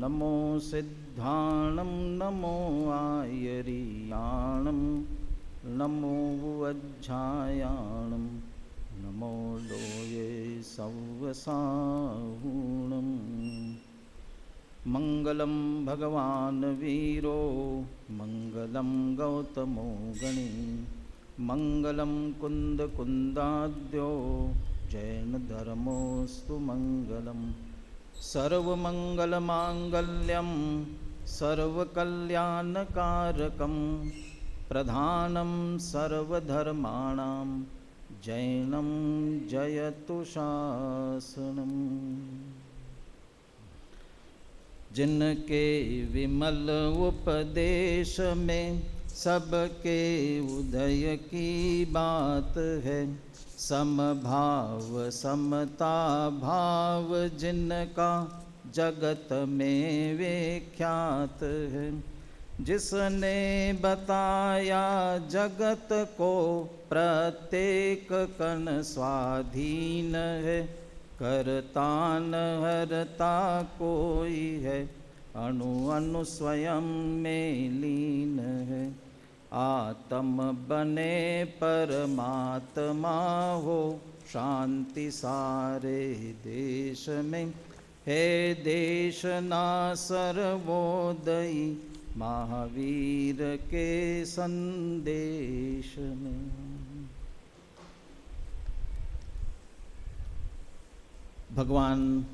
नमो सिद्धाणं नमो आयरियाणं नमो वज्झायाणं नमो लोये सव्वसाहूणम्। मंगलम भगवान वीरो मंगलम गौतमो गणी मंगलम कुंद कुंदाद्यो जैन धर्मोस्तु मंगलम। सर्वमंगल मांगल्यम सर्वकल्याणकारकम प्रधानम सर्वधर्माणां जैनम जयतु शासनम। जिनके विमल उपदेश में सबके उदय की बात है, समभाव समता भाव जिनका जगत में विख्यात है। जिसने बताया जगत को प्रत्येक कण स्वाधीन है, करता न हरता कोई है, अणु अणु स्वयं में लीन है। आत्म बने परमात्मा हो, शांति सारे देश में है। देश ना सर्वोदयी महावीर के संदेश में। भगवान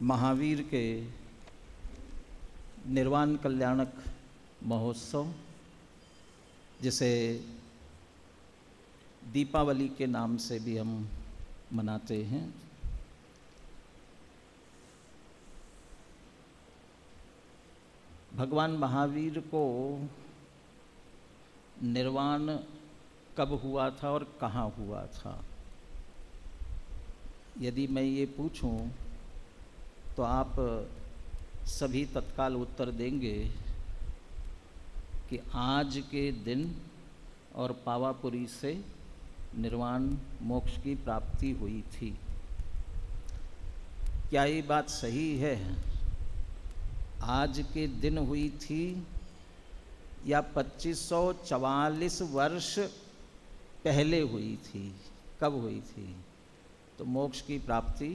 महावीर के निर्वाण कल्याणक महोत्सव, जिसे दीपावली के नाम से भी हम मनाते हैं, भगवान महावीर को निर्वाण कब हुआ था और कहाँ हुआ था, यदि मैं ये पूछूं तो आप सभी तत्काल उत्तर देंगे कि आज के दिन और पावापुरी से निर्वाण मोक्ष की प्राप्ति हुई थी। क्या ये बात सही है? आज के दिन हुई थी या 2544 वर्ष पहले हुई थी? कब हुई थी? तो मोक्ष की प्राप्ति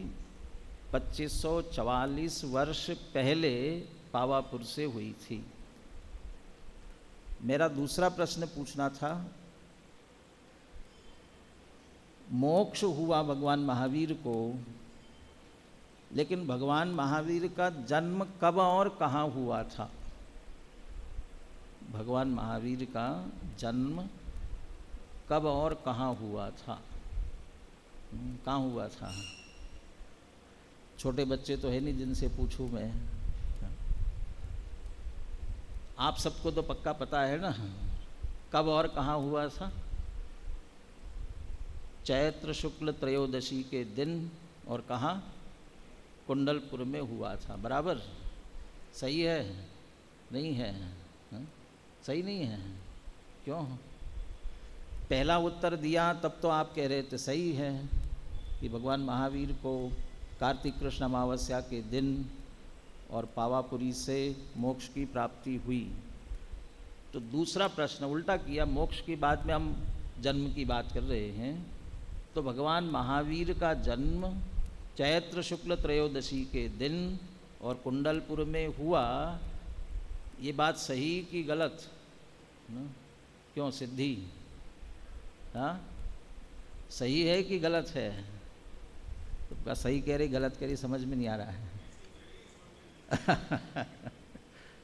2544 वर्ष पहले पावापुर से हुई थी। मेरा दूसरा प्रश्न पूछना था, मोक्ष हुआ भगवान महावीर को, लेकिन भगवान महावीर का जन्म कब और कहाँ हुआ था? भगवान महावीर का जन्म कब और कहाँ हुआ था? कहाँ हुआ था? छोटे बच्चे तो है नहीं जिनसे पूछूं मैं। आप सबको तो पक्का पता है ना कब और कहाँ हुआ था? चैत्र शुक्ल त्रयोदशी के दिन और कहाँ? कुंडलपुर में हुआ था। बराबर? सही है? नहीं है? सही नहीं है? क्यों? पहला उत्तर दिया तब तो आप कह रहे थे सही है कि भगवान महावीर को कार्तिक कृष्ण अमावस्या के दिन और पावापुरी से मोक्ष की प्राप्ति हुई। तो दूसरा प्रश्न उल्टा किया, मोक्ष की बात में हम जन्म की बात कर रहे हैं, तो भगवान महावीर का जन्म चैत्र शुक्ल त्रयोदशी के दिन और कुंडलपुर में हुआ, ये बात सही कि गलत? क्यों सिद्धि? हाँ, सही है कि गलत है? तो सही कह रही गलत कह रही समझ में नहीं आ रहा है।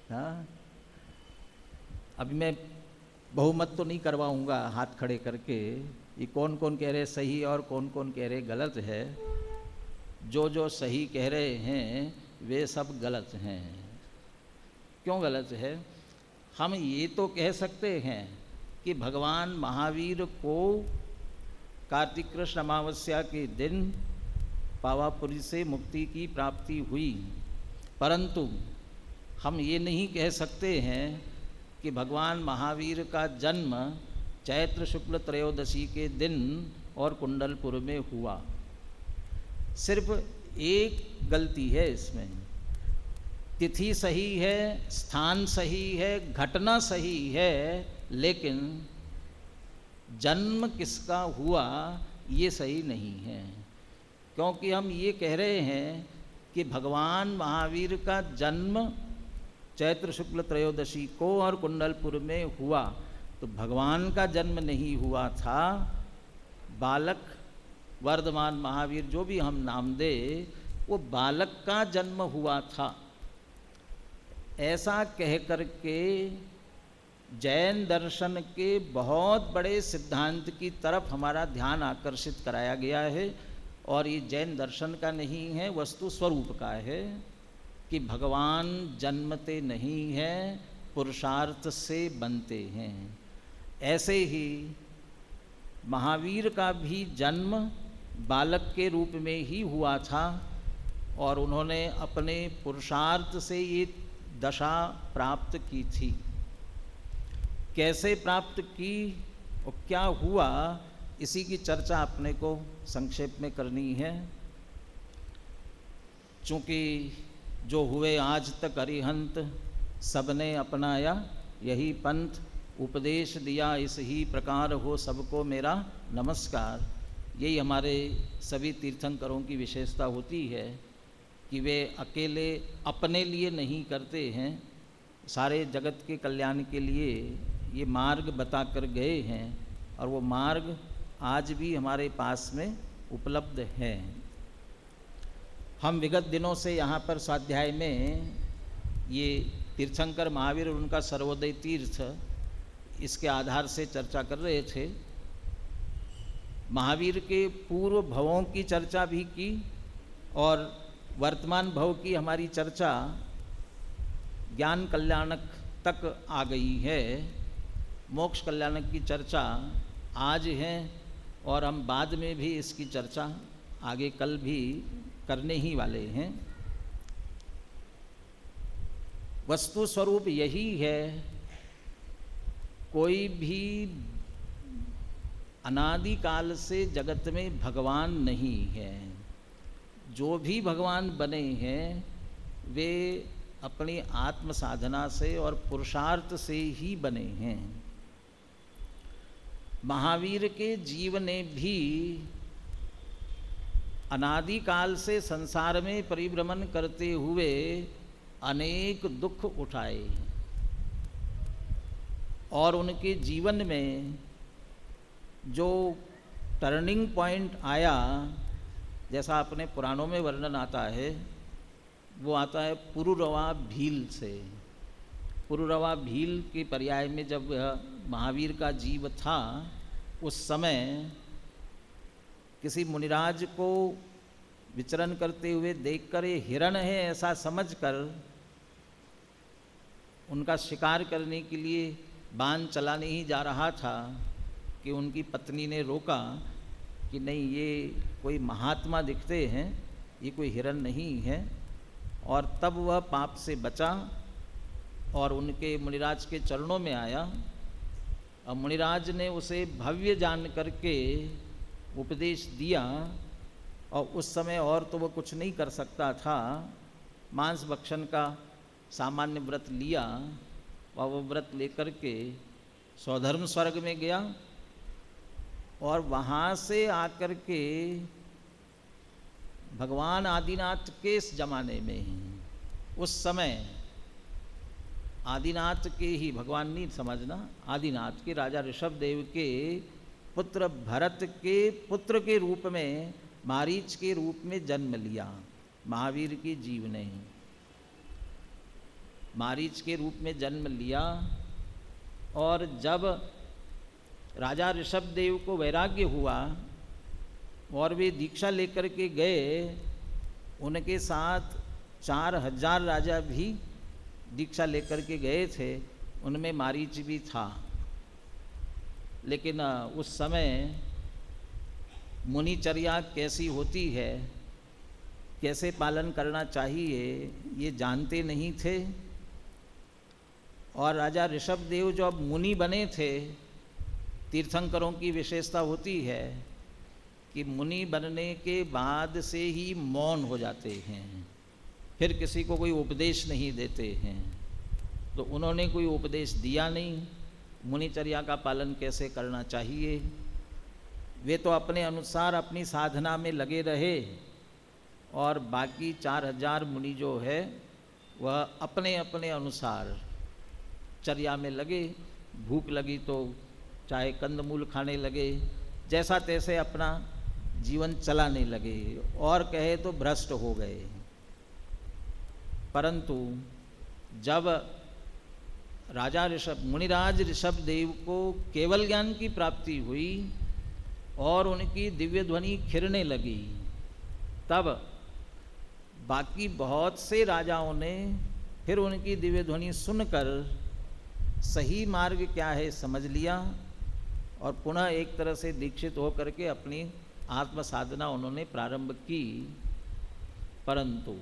हाँ, अभी मैं बहुमत तो नहीं करवाऊंगा हाथ खड़े करके ये कौन कौन कह रहे सही और कौन कौन कह रहे गलत है। जो जो सही कह रहे हैं वे सब गलत हैं। क्यों गलत है? हम ये तो कह सकते हैं कि भगवान महावीर को कार्तिक कृष्ण अमावस्या के दिन पावापुरी से मुक्ति की प्राप्ति हुई, परंतु हम ये नहीं कह सकते हैं कि भगवान महावीर का जन्म चैत्र शुक्ल त्रयोदशी के दिन और कुंडलपुर में हुआ। सिर्फ एक गलती है इसमें तिथि सही है, स्थान सही है, घटना सही है, लेकिन जन्म किसका हुआ ये सही नहीं है। क्योंकि हम ये कह रहे हैं कि भगवान महावीर का जन्म चैत्र शुक्ल त्रयोदशी को और कुंडलपुर में हुआ, तो भगवान का जन्म नहीं हुआ था, बालक वर्धमान महावीर जो भी हम नाम दे, वो बालक का जन्म हुआ था। ऐसा कह कर के जैन दर्शन के बहुत बड़े सिद्धांत की तरफ हमारा ध्यान आकर्षित कराया गया है, और ये जैन दर्शन का नहीं है, वस्तु स्वरूप का है कि भगवान जन्मते नहीं हैं, पुरुषार्थ से बनते हैं। ऐसे ही महावीर का भी जन्म बालक के रूप में ही हुआ था, और उन्होंने अपने पुरुषार्थ से ये दशा प्राप्त की थी। कैसे प्राप्त की और क्या हुआ, इसी की चर्चा अपने को संक्षेप में करनी है। चूँकि जो हुए आज तक अरिहंत, सबने अपनाया यही पंथ, उपदेश दिया इस ही प्रकार हो सबको मेरा नमस्कार। यही हमारे सभी तीर्थंकरों की विशेषता होती है कि वे अकेले अपने लिए नहीं करते हैं, सारे जगत के कल्याण के लिए ये मार्ग बता कर गए हैं, और वो मार्ग आज भी हमारे पास में उपलब्ध है। हम विगत दिनों से यहाँ पर स्वाध्याय में ये तीर्थंकर महावीर और उनका सर्वोदय तीर्थ, इसके आधार से चर्चा कर रहे थे। महावीर के पूर्व भवों की चर्चा भी की, और वर्तमान भव की हमारी चर्चा ज्ञान कल्याणक तक आ गई है। मोक्ष कल्याणक की चर्चा आज है, और हम बाद में भी इसकी चर्चा आगे कल भी करने ही वाले हैं। वस्तु स्वरूप यही है, कोई भी अनादिकाल से जगत में भगवान नहीं है। जो भी भगवान बने हैं वे अपनी आत्म साधना से और पुरुषार्थ से ही बने हैं। महावीर के जीव ने भी अनादिकाल से संसार में परिभ्रमण करते हुए अनेक दुख उठाए, और उनके जीवन में जो टर्निंग पॉइंट आया, जैसा अपने पुराणों में वर्णन आता है, वो आता है पुरुरवा भील से। पुरुरवा भील के पर्याय में जब महावीर का जीव था, उस समय किसी मुनिराज को विचरण करते हुए देखकर ये हिरण है ऐसा समझकर उनका शिकार करने के लिए बाण चलाने ही जा रहा था कि उनकी पत्नी ने रोका कि नहीं, ये कोई महात्मा दिखते हैं, ये कोई हिरण नहीं है। और तब वह पाप से बचा और उनके मुनिराज के चरणों में आया, और मुनिराज ने उसे भव्य जान करके उपदेश दिया। और उस समय और तो वो कुछ नहीं कर सकता था, मांस भक्षण का सामान्य व्रत लिया, और वो व्रत लेकर के स्वधर्म स्वर्ग में गया, और वहाँ से आकर के भगवान आदिनाथ के इस जमाने में, उस समय आदिनाथ के ही, भगवान नहीं समझना, आदिनाथ के राजा ऋषभदेव के पुत्र भरत के पुत्र के रूप में, मारीच के रूप में जन्म लिया। महावीर के जीव ने मारीच के रूप में जन्म लिया, और जब राजा ऋषभदेव को वैराग्य हुआ और वे दीक्षा लेकर के गए, उनके साथ 4000 राजा भी दीक्षा लेकर के गए थे, उनमें मारीच भी था। लेकिन उस समय मुनिचर्या कैसी होती है, कैसे पालन करना चाहिए, ये जानते नहीं थे। और राजा ऋषभदेव जब मुनि बने थे, तीर्थंकरों की विशेषता होती है कि मुनि बनने के बाद से ही मौन हो जाते हैं, फिर किसी को कोई उपदेश नहीं देते हैं। तो उन्होंने कोई उपदेश दिया नहीं, मुनिचर्या का पालन कैसे करना चाहिए। वे तो अपने अनुसार अपनी साधना में लगे रहे और बाकी 4000 मुनि जो है वह अपने अपने अनुसार चर्या में लगे। भूख लगी तो चाहे कंदमूल खाने लगे, जैसा तैसे अपना जीवन चलाने लगे, और कहे तो भ्रष्ट हो गए। परंतु जब राजा मुनिराज ऋषभ देव को केवल ज्ञान की प्राप्ति हुई और उनकी दिव्य ध्वनि खिरने लगी, तब बाकी बहुत से राजाओं ने फिर उनकी दिव्य ध्वनि सुनकर सही मार्ग क्या है समझ लिया और पुनः एक तरह से दीक्षित होकर के अपनी आत्म साधना उन्होंने प्रारंभ की। परंतु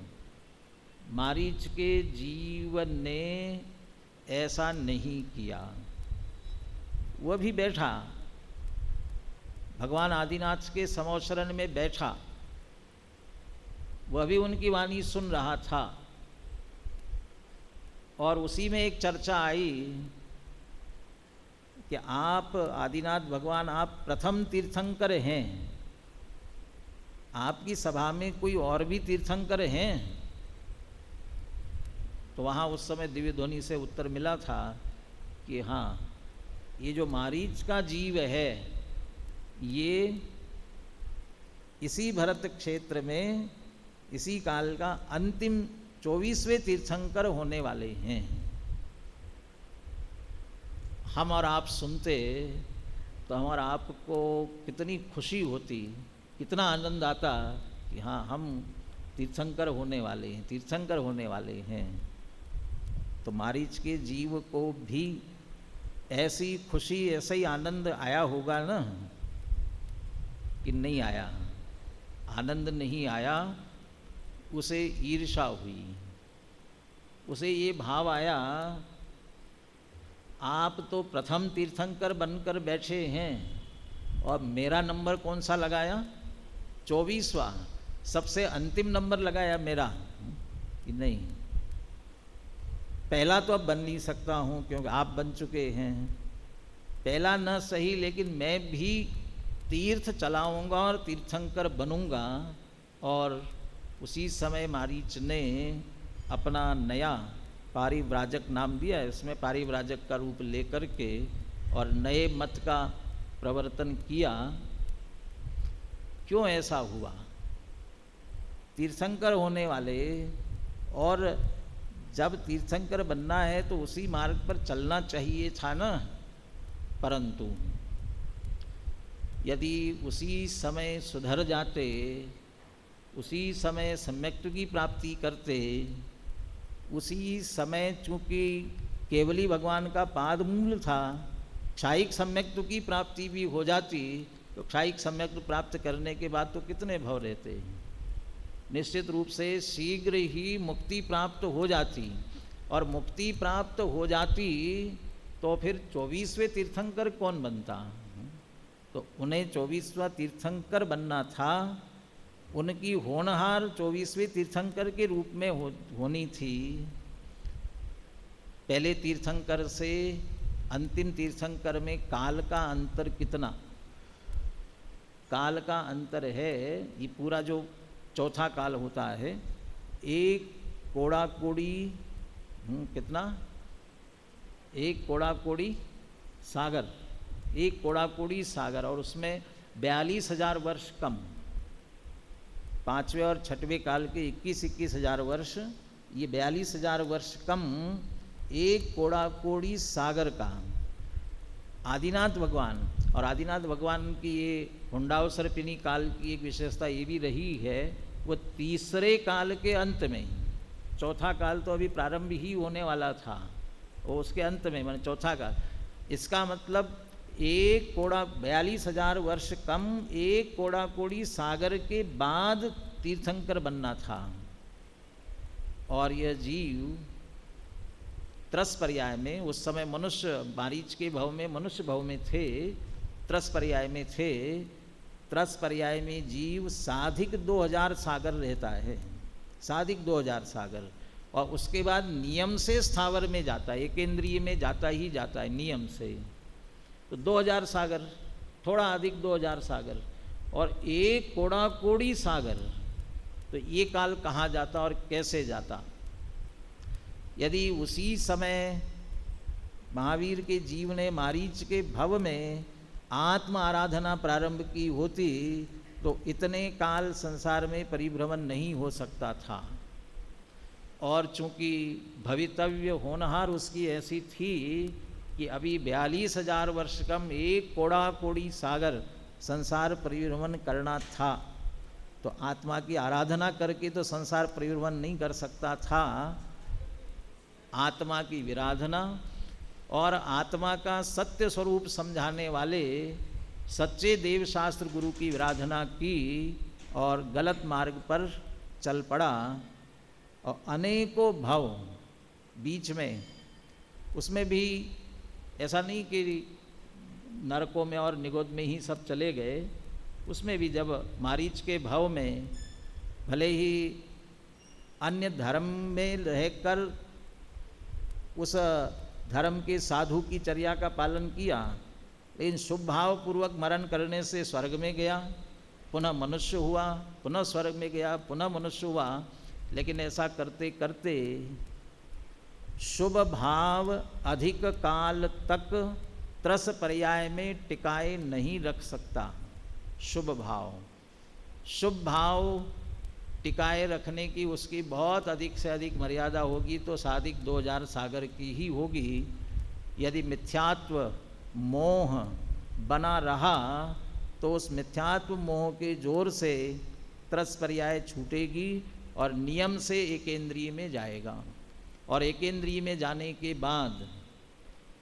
मारीच के जीवन ने ऐसा नहीं किया। वह भी बैठा, भगवान आदिनाथ के समोशरण में बैठा, वह भी उनकी वाणी सुन रहा था। और उसी में एक चर्चा आई कि आप आदिनाथ भगवान, आप प्रथम तीर्थंकर हैं, आपकी सभा में कोई और भी तीर्थंकर हैं? तो वहाँ उस समय दिव्य ध्वनि से उत्तर मिला था कि हाँ, ये जो मारीच का जीव है ये इसी भरत क्षेत्र में इसी काल का अंतिम 24वें तीर्थंकर होने वाले हैं। हम और आप सुनते तो हम और आपको कितनी खुशी होती, कितना आनंद आता कि हाँ, हम तीर्थंकर होने वाले हैं, तीर्थंकर होने वाले हैं। तो मारीच के जीव को भी ऐसी खुशी, ऐसा ही आनंद आया होगा ना कि नहीं आया? आनंद नहीं आया, उसे ईर्ष्या हुई, उसे ये भाव आया आप तो प्रथम तीर्थंकर बनकर बैठे हैं और मेरा नंबर कौन सा लगाया? 24वां, सबसे अंतिम नंबर लगाया मेरा कि नहीं, पहला तो अब बन नहीं सकता हूँ क्योंकि आप बन चुके हैं। पहला न सही लेकिन मैं भी तीर्थ चलाऊंगा और तीर्थंकर बनूंगा। और उसी समय मारीच ने अपना नया पारिव्राजक नाम दिया, इसमें पारिव्राजक का रूप लेकर के और नए मत का प्रवर्तन किया। क्यों ऐसा हुआ? तीर्थंकर होने वाले, और जब तीर्थंकर बनना है तो उसी मार्ग पर चलना चाहिए था ना। परंतु यदि उसी समय सुधर जाते, उसी समय सम्यक्त्व की प्राप्ति करते, उसी समय चूँकि केवली भगवान का पादमूल था, क्षायिक सम्यक्त्व की प्राप्ति भी हो जाती, तो क्षायिक सम्यक्त्व प्राप्त करने के बाद तो कितने भव रहते। निश्चित रूप से शीघ्र ही मुक्ति प्राप्त हो जाती, और मुक्ति प्राप्त हो जाती तो फिर 24वें तीर्थंकर कौन बनता? तो उन्हें 24वां तीर्थंकर बनना था, उनकी होनहार 24वें तीर्थंकर के रूप में होनी थी। पहले तीर्थंकर से अंतिम तीर्थंकर में काल का अंतर कितना? काल का अंतर है, ये पूरा जो चौथा काल होता है, एक कोड़ा कोड़ी कितना? एक कोड़ा कोड़ी सागर, एक कोड़ा कोड़ी सागर, और उसमें 42,000 वर्ष कम। पांचवें और छठवें काल के 21-21 हजार वर्ष, ये 42,000 वर्ष कम एक कोड़ा कोड़ी सागर का। आदिनाथ भगवान, और आदिनाथ भगवान की ये हुंडावसर्पिणी काल की एक विशेषता ये भी रही है, वो तीसरे काल के अंत में, चौथा काल तो अभी प्रारंभ ही होने वाला था, वो उसके अंत में माने चौथा काल। इसका मतलब एक कोड़ा 42,000 वर्ष कम एक कोड़ा कोड़ी सागर के बाद तीर्थंकर बनना था। और यह जीव त्रस पर्याय में, उस समय मनुष्य मारीच के भव में मनुष्य भव में थे, त्रस पर्याय में थे। त्रस पर्याय में जीव साधिक 2000 सागर रहता है, साधिक 2000 सागर, और उसके बाद नियम से स्थावर में जाता है, एकेंद्रीय में जाता ही जाता है नियम से, तो 2000 सागर, थोड़ा अधिक 2000 सागर, और एक कोड़ा कोड़ी सागर। तो ये काल कहाँ जाता और कैसे जाता? यदि उसी समय महावीर के जीव ने मारीच के भव में आत्म आराधना प्रारंभ की होती तो इतने काल संसार में परिभ्रमण नहीं हो सकता था। और चूंकि भवितव्य होनहार उसकी ऐसी थी कि अभी 42,000 वर्ष कम एक कोड़ा कोड़ी सागर संसार परिभ्रमण करना था, तो आत्मा की आराधना करके तो संसार परिभ्रमण नहीं कर सकता था। आत्मा की विराधना और आत्मा का सत्य स्वरूप समझाने वाले सच्चे देवशास्त्र गुरु की विराधना की और गलत मार्ग पर चल पड़ा, और अनेकों भाव बीच में, उसमें भी ऐसा नहीं कि नरकों में और निगोद में ही सब चले गए, उसमें भी जब मारीच के भाव में भले ही अन्य धर्म में रहकर उस धर्म के साधु की चर्या का पालन किया, लेकिन शुभ भाव पूर्वक मरण करने से स्वर्ग में गया, पुनः मनुष्य हुआ, पुनः स्वर्ग में गया, पुनः मनुष्य हुआ। लेकिन ऐसा करते करते शुभ भाव अधिक काल तक त्रस पर्याय में टिकाए नहीं रख सकता। शुभ भाव टिकाए रखने की उसकी बहुत अधिक से अधिक मर्यादा होगी, तो साधिक 2000 सागर की ही होगी। यदि मिथ्यात्व मोह बना रहा तो उस मिथ्यात्व मोह के जोर से त्रस पर्याय छूटेगी और नियम से एकेंद्रीय में जाएगा, और एकेंद्रीय में जाने के बाद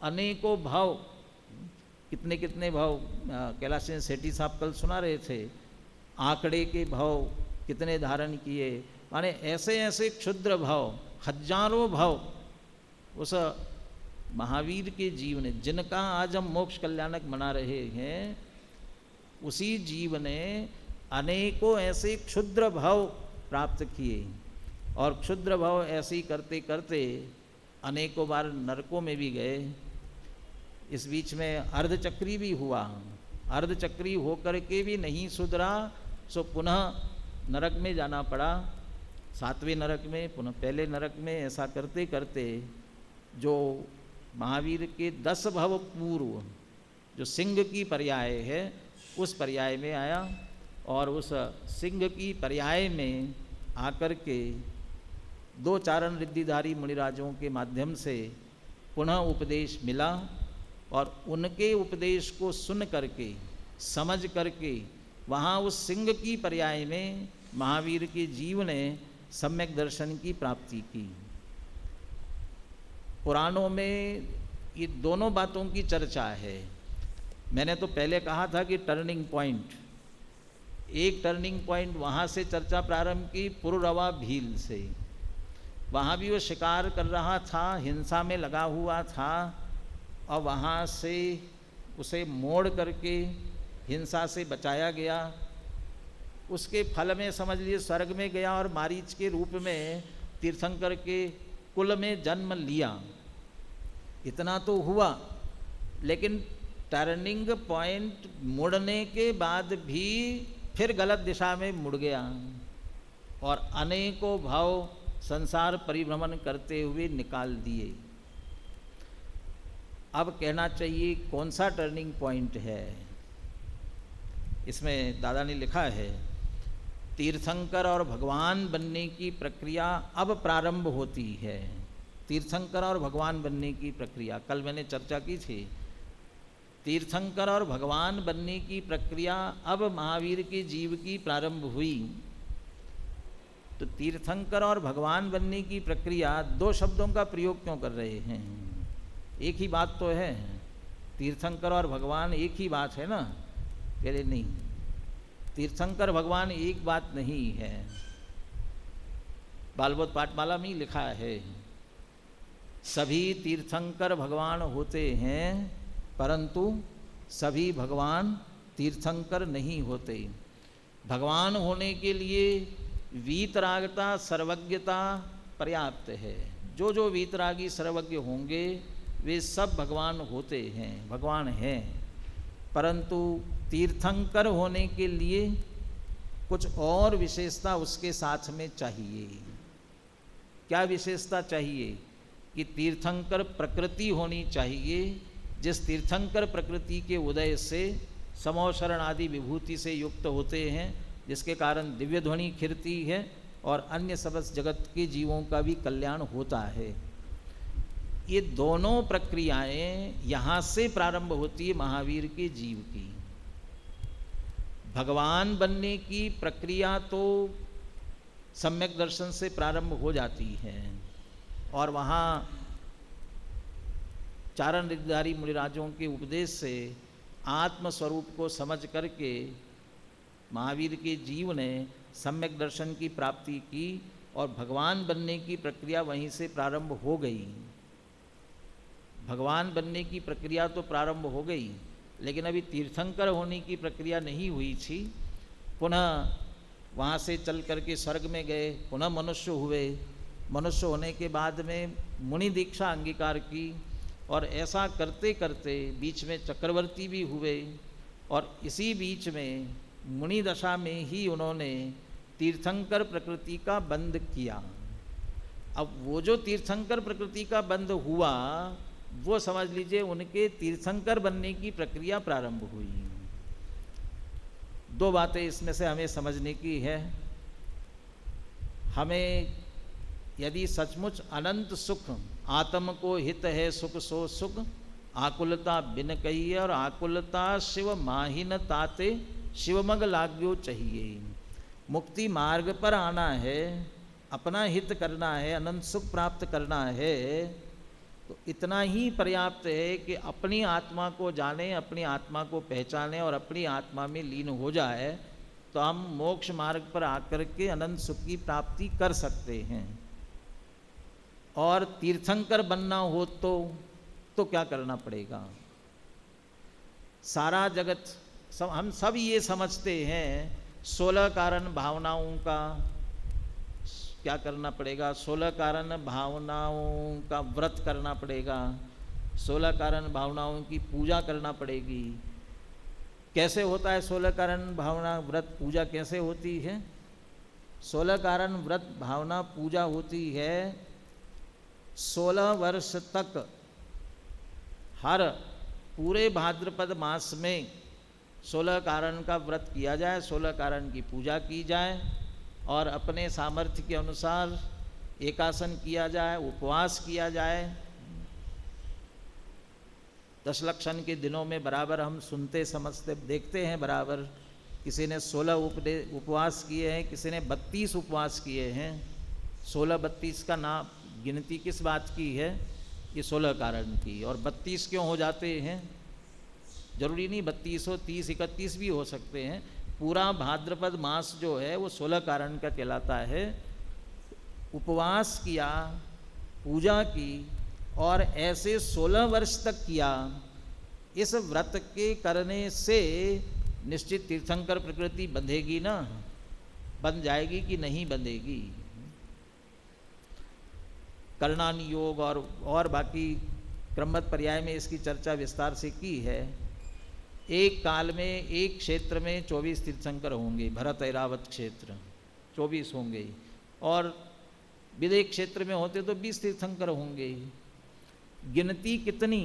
अनेकों भाव, कितने कितने भाव कैलाश सेठी साहब कल सुना रहे थे, आंकड़े के भाव कितने धारण किए, माने ऐसे ऐसे क्षुद्र भाव, हजारों भाव उस महावीर के जीव ने, जिनका आज हम मोक्ष कल्याणक मना रहे हैं, उसी जीव ने अनेकों ऐसे क्षुद्र भाव प्राप्त किए, और क्षुद्र भाव ऐसे ही करते करते अनेकों बार नरकों में भी गए। इस बीच में अर्धचक्री भी हुआ, अर्धचक्री होकर के भी नहीं सुधरा, सो पुनः नरक में जाना पड़ा, 7वें नरक में, पुनः पहले नरक में। ऐसा करते करते जो महावीर के 10 भव पूर्व जो सिंह की पर्याय है, उस पर्याय में आया, और उस सिंह की पर्याय में आकर के 2 चारण रिद्धिधारी मुनिराजों के माध्यम से पुनः उपदेश मिला, और उनके उपदेश को सुन करके, समझ करके, वहाँ उस सिंह की पर्याय में महावीर के जीव ने सम्यक दर्शन की प्राप्ति की। पुराणों में ये दोनों बातों की चर्चा है। मैंने तो पहले कहा था कि टर्निंग पॉइंट, एक टर्निंग पॉइंट वहाँ से चर्चा प्रारंभ की, पुरुरवा भील से। वहाँ भी वो शिकार कर रहा था, हिंसा में लगा हुआ था, और वहाँ से उसे मोड़ करके हिंसा से बचाया गया। उसके फल में समझ लिए स्वर्ग में गया और मारीच के रूप में तीर्थंकर के कुल में जन्म लिया। इतना तो हुआ, लेकिन टर्निंग पॉइंट मुड़ने के बाद भी फिर गलत दिशा में मुड़ गया, और अनेकों भाव संसार परिभ्रमण करते हुए निकाल दिए। अब कहना चाहिए कौन सा टर्निंग पॉइंट है। इसमें दादा ने लिखा है, तीर्थंकर और भगवान बनने की प्रक्रिया अब प्रारंभ होती है। तीर्थंकर और भगवान बनने की प्रक्रिया कल मैंने चर्चा की थी। तीर्थंकर और भगवान बनने की प्रक्रिया अब महावीर के जीव की प्रारंभ हुई। तो तीर्थंकर और भगवान बनने की प्रक्रिया, 2 शब्दों का प्रयोग क्यों कर रहे हैं? एक ही बात तो है, तीर्थंकर और भगवान एक ही बात है ना? कहले नहीं, तीर्थंकर भगवान एक बात नहीं है। बालबोध पाठमाला में लिखा है, सभी तीर्थंकर भगवान होते हैं, परंतु सभी भगवान तीर्थंकर नहीं होते। भगवान होने के लिए वीतरागता सर्वज्ञता पर्याप्त है। जो जो वीतरागी सर्वज्ञ होंगे वे सब भगवान होते हैं, भगवान हैं। परंतु तीर्थंकर होने के लिए कुछ और विशेषता उसके साथ में चाहिए। क्या विशेषता चाहिए? कि तीर्थंकर प्रकृति होनी चाहिए, जिस तीर्थंकर प्रकृति के उदय से समोशरण आदि विभूति से युक्त होते हैं, जिसके कारण दिव्य ध्वनि खिरती है और अन्य समस्त जगत के जीवों का भी कल्याण होता है। ये दोनों प्रक्रियाएं यहाँ से प्रारंभ होती है महावीर के जीव की। भगवान बनने की प्रक्रिया तो सम्यक दर्शन से प्रारंभ हो जाती है और वहाँ चारण ऋद्धारी मुनिराजों के उपदेश से आत्मस्वरूप को समझ करके महावीर के जीव ने सम्यक दर्शन की प्राप्ति की और भगवान बनने की प्रक्रिया वहीं से प्रारंभ हो गई। भगवान बनने की प्रक्रिया तो प्रारंभ हो गई, लेकिन अभी तीर्थंकर होने की प्रक्रिया नहीं हुई थी। पुनः वहाँ से चल करके स्वर्ग में गए, पुनः मनुष्य हुए, मनुष्य होने के बाद में मुनि दीक्षा अंगीकार की और ऐसा करते करते बीच में चक्रवर्ती भी हुए और इसी बीच में मुनि दशा में ही उन्होंने तीर्थंकर प्रकृति का बंध किया। अब वो जो तीर्थंकर प्रकृति का बंध हुआ वो समझ लीजिए उनके तीर्थंकर बनने की प्रक्रिया प्रारंभ हुई। दो बातें इसमें से हमें समझने की है। हमें यदि सचमुच अनंत सुख आत्म को हित है सुख सो सुख, आकुलता बिन कहिए और आकुलता शिव माहिन ताते शिवमग लाग्यो चाहिए। मुक्ति मार्ग पर आना है, अपना हित करना है, अनंत सुख प्राप्त करना है, तो इतना ही पर्याप्त है कि अपनी आत्मा को जाने, अपनी आत्मा को पहचाने और अपनी आत्मा में लीन हो जाए तो हम मोक्ष मार्ग पर आकर के अनंत सुख की प्राप्ति कर सकते हैं। और तीर्थंकर बनना हो तो क्या करना पड़ेगा? सारा जगत हम सब ये समझते हैं 16 कारण भावनाओं का क्या करना पड़ेगा, 16 कारण भावनाओं का व्रत करना पड़ेगा, 16 कारण भावनाओं की पूजा करना पड़ेगी। कैसे होता है 16 कारण भावना व्रत पूजा कैसे होती है? 16 कारण व्रत भावना पूजा होती है 16 वर्ष तक हर पूरे भाद्रपद मास में 16 कारण का व्रत किया जाए, 16 कारण की पूजा की जाए और अपने सामर्थ्य के अनुसार एकासन किया जाए, उपवास किया जाए। दशलक्षण के दिनों में बराबर हम सुनते समझते देखते हैं, बराबर किसी ने 16 उपवास किए हैं, किसी ने 32 उपवास किए हैं। 16-32 का नाम गिनती किस बात की है? ये 16 कारण की। और 32 क्यों हो जाते हैं? जरूरी नहीं 32 हो, 30-31 भी हो सकते हैं। पूरा भाद्रपद मास जो है वो 16 कारण का कहलाता है। उपवास किया, पूजा की और ऐसे 16 वर्ष तक किया। इस व्रत के करने से निश्चित तीर्थंकर प्रकृति बंधेगी ना, बंध जाएगी कि नहीं बंधेगी? करणान योग और बाकी क्रमबद्ध पर्याय में इसकी चर्चा विस्तार से की है। एक काल में एक क्षेत्र में 24 तीर्थंकर होंगे, भरत ऐरावत क्षेत्र 24 होंगे और विदेह क्षेत्र में होते तो 20 तीर्थंकर होंगे। गिनती कितनी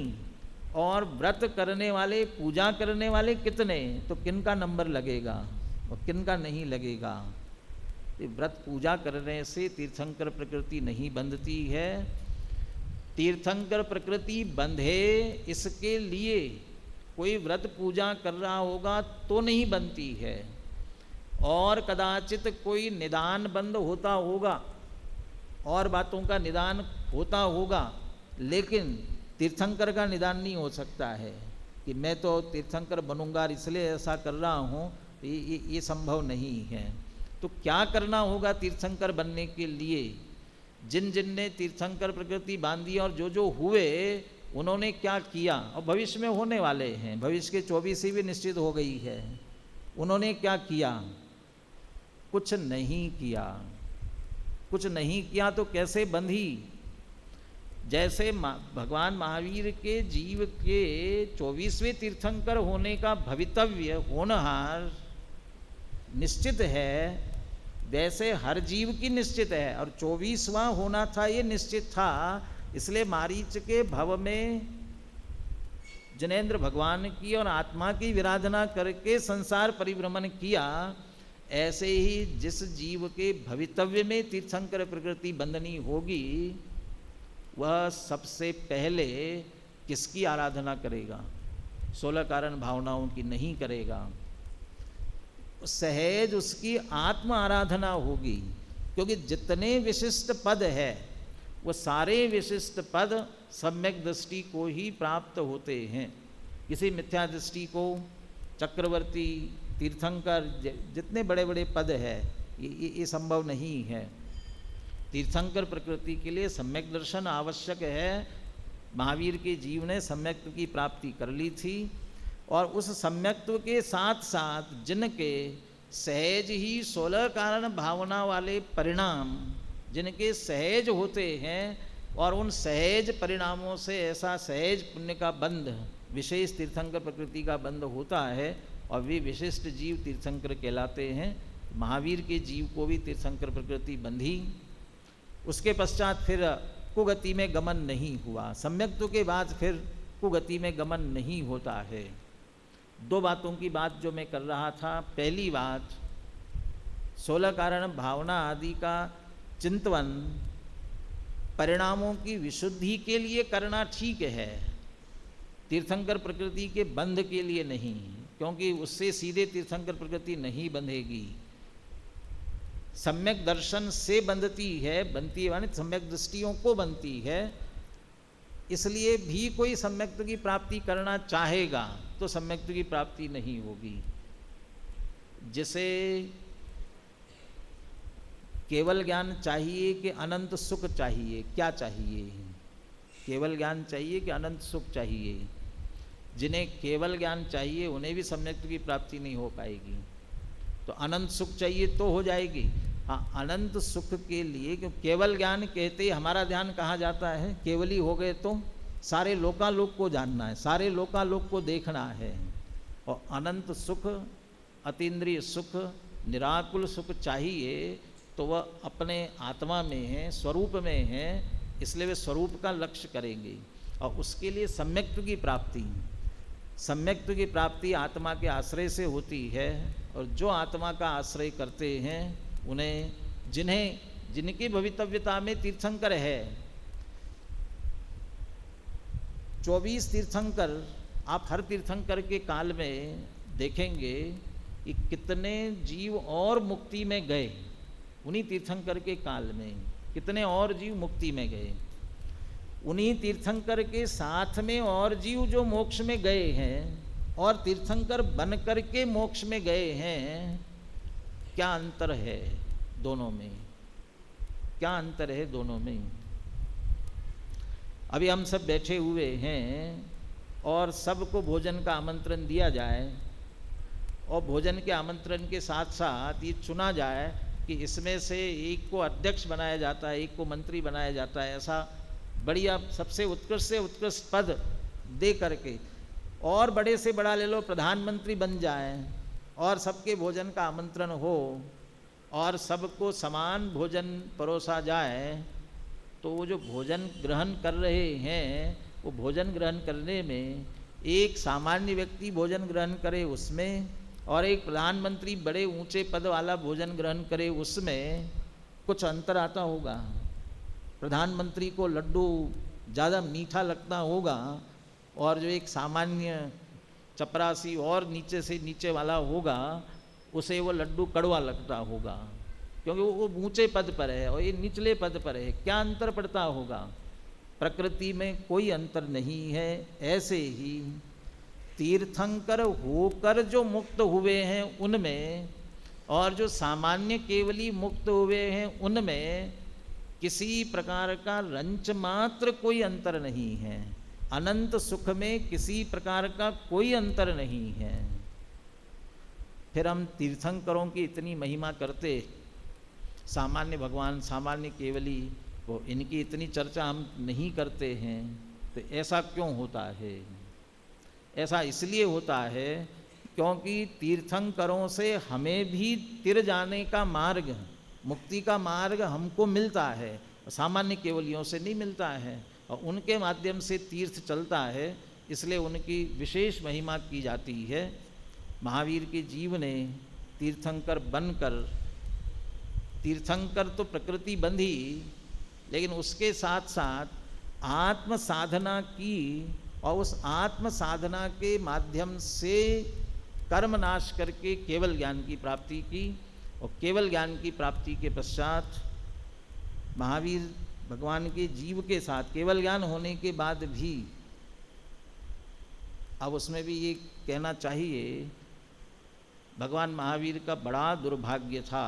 और व्रत करने वाले, पूजा करने वाले कितने, तो किन का नंबर लगेगा और किन का नहीं लगेगा? व्रत पूजा करने से तीर्थंकर प्रकृति नहीं बंधती है। तीर्थंकर प्रकृति बंधे इसके लिए कोई व्रत पूजा कर रहा होगा तो नहीं बनती है। और कदाचित कोई निदान बंद होता होगा और बातों का निदान होता होगा, लेकिन तीर्थंकर का निदान नहीं हो सकता है कि मैं तो तीर्थंकर बनूंगा इसलिए ऐसा कर रहा हूँ, ये संभव नहीं है। तो क्या करना होगा तीर्थंकर बनने के लिए? जिन जिन ने तीर्थंकर प्रकृति बांधी और जो जो हुए उन्होंने क्या किया और भविष्य में होने वाले हैं, भविष्य के 24 भी निश्चित हो गई है, उन्होंने क्या किया? कुछ नहीं किया। कुछ नहीं किया तो कैसे बंधी? जैसे भगवान महावीर के जीव के 24वें तीर्थंकर होने का भवितव्य होनहार निश्चित है, वैसे हर जीव की निश्चित है, और 24वां होना था ये निश्चित था। इसलिए मारीच के भव में जनेन्द्र भगवान की और आत्मा की विराधना करके संसार परिभ्रमण किया। ऐसे ही जिस जीव के भवितव्य में तीर्थंकर प्रकृति बंधनी होगी, वह सबसे पहले किसकी आराधना करेगा? 16 कारण भावनाओं की नहीं करेगा, सहज उसकी आत्म आराधना होगी। क्योंकि जितने विशिष्ट पद है वो सारे विशिष्ट पद सम्यक दृष्टि को ही प्राप्त होते हैं। किसी मिथ्या दृष्टि को, चक्रवर्ती, तीर्थंकर, जितने बड़े बड़े पद है, ये संभव नहीं है। तीर्थंकर प्रकृति के लिए सम्यक दर्शन आवश्यक है। महावीर के जीव ने सम्यक्त्व की प्राप्ति कर ली थी, और उस सम्यक्त्व के साथ साथ जिनके सहज ही 16 कारण भावना वाले परिणाम जिनके सहज होते हैं, और उन सहज परिणामों से ऐसा सहज पुण्य का बंध, विशेष तीर्थंकर प्रकृति का बंध होता है, और वे विशिष्ट जीव तीर्थंकर कहलाते हैं। महावीर के जीव को भी तीर्थंकर प्रकृति बंधी। उसके पश्चात फिर कुगति में गमन नहीं हुआ। सम्यक्त्व के बाद फिर कुगति में गमन नहीं होता है। 2 बातों की बात जो मैं कर रहा था। पहली बात, 16 कारण भावना आदि का चिंतन परिणामों की विशुद्धि के लिए करना ठीक है, तीर्थंकर प्रकृति के बंध के लिए नहीं, क्योंकि उससे सीधे तीर्थंकर प्रकृति नहीं बंधेगी। सम्यक दर्शन से बंधती है, बनती है माने सम्यक दृष्टियों को बनती है। इसलिए भी कोई सम्यक्त्व की प्राप्ति करना चाहेगा तो सम्यक्त्व की प्राप्ति नहीं होगी। जिसे केवल ज्ञान चाहिए कि अनंत सुख चाहिए? क्या चाहिए? केवल ज्ञान चाहिए कि अनंत सुख चाहिए? जिन्हें केवल ज्ञान चाहिए उन्हें भी सम्यक्त्व की प्राप्ति नहीं हो पाएगी। तो अनंत सुख चाहिए तो हो जाएगी। हाँ, अनंत सुख के लिए, क्यों केवल ज्ञान कहते ही हमारा ध्यान कहाँ जाता है? केवल ही हो गए तो सारे लोकालोक को जानना है, सारे लोकालोक को देखना है। और अनंत सुख, अतीन्द्रिय सुख, निराकुल सुख चाहिए तो वह अपने आत्मा में है, स्वरूप में है। इसलिए वे स्वरूप का लक्ष्य करेंगे, और उसके लिए सम्यक्त्व की प्राप्ति, सम्यक्त्व की प्राप्ति आत्मा के आश्रय से होती है। और जो आत्मा का आश्रय करते हैं उन्हें, जिनकी भवितव्यता में तीर्थंकर है, 24 तीर्थंकर, आप हर तीर्थंकर के काल में देखेंगे कि कितने जीव और मुक्ति में गए। उन्हीं तीर्थंकर के काल में कितने और जीव मुक्ति में गए। उन्हीं तीर्थंकर के साथ में और जीव जो मोक्ष में गए हैं और तीर्थंकर बन करके मोक्ष में गए हैं, क्या अंतर है दोनों में? क्या अंतर है दोनों में? अभी हम सब बैठे हुए हैं और सबको भोजन का आमंत्रण दिया जाए, और भोजन के आमंत्रण के साथ साथ ये चुना जाए कि इसमें से एक को अध्यक्ष बनाया जाता है, एक को मंत्री बनाया जाता है, ऐसा बढ़िया सबसे उत्कृष्ट से उत्कृष्ट पद दे करके, और बड़े से बड़ा ले लो प्रधानमंत्री बन जाए, और सबके भोजन का आमंत्रण हो और सबको समान भोजन परोसा जाए, तो वो जो भोजन ग्रहण कर रहे हैं, वो भोजन ग्रहण करने में एक सामान्य व्यक्ति भोजन ग्रहण करे उसमें, और एक प्रधानमंत्री बड़े ऊंचे पद वाला भोजन ग्रहण करे उसमें कुछ अंतर आता होगा। प्रधानमंत्री को लड्डू ज़्यादा मीठा लगता होगा, और जो एक सामान्य चपरासी और नीचे से नीचे वाला होगा उसे वो लड्डू कड़वा लगता होगा, क्योंकि वो ऊंचे पद पर है और ये निचले पद पर है। क्या अंतर पड़ता होगा? प्रकृति में कोई अंतर नहीं है। ऐसे ही तीर्थंकर होकर जो मुक्त हुए हैं उनमें, और जो सामान्य केवली मुक्त हुए हैं उनमें किसी प्रकार का रंच मात्र कोई अंतर नहीं है। अनंत सुख में किसी प्रकार का कोई अंतर नहीं है। फिर हम तीर्थंकरों की इतनी महिमा करते, सामान्य भगवान, सामान्य केवली, वो इनकी इतनी चर्चा हम नहीं करते हैं। तो ऐसा क्यों होता है? ऐसा इसलिए होता है क्योंकि तीर्थंकरों से हमें भी तिर जाने का मार्ग, मुक्ति का मार्ग हमको मिलता है, सामान्य केवलियों से नहीं मिलता है, और उनके माध्यम से तीर्थ चलता है, इसलिए उनकी विशेष महिमा की जाती है। महावीर के जीव ने तीर्थंकर बनकर, तीर्थंकर तो प्रकृति बंधी, लेकिन उसके साथ साथ आत्म साधना की, और उस आत्म साधना के माध्यम से कर्म नाश करके केवल ज्ञान की प्राप्ति की, और केवल ज्ञान की प्राप्ति के पश्चात महावीर भगवान के जीव के साथ केवल ज्ञान होने के बाद भी, अब उसमें भी ये कहना चाहिए, भगवान महावीर का बड़ा दुर्भाग्य था।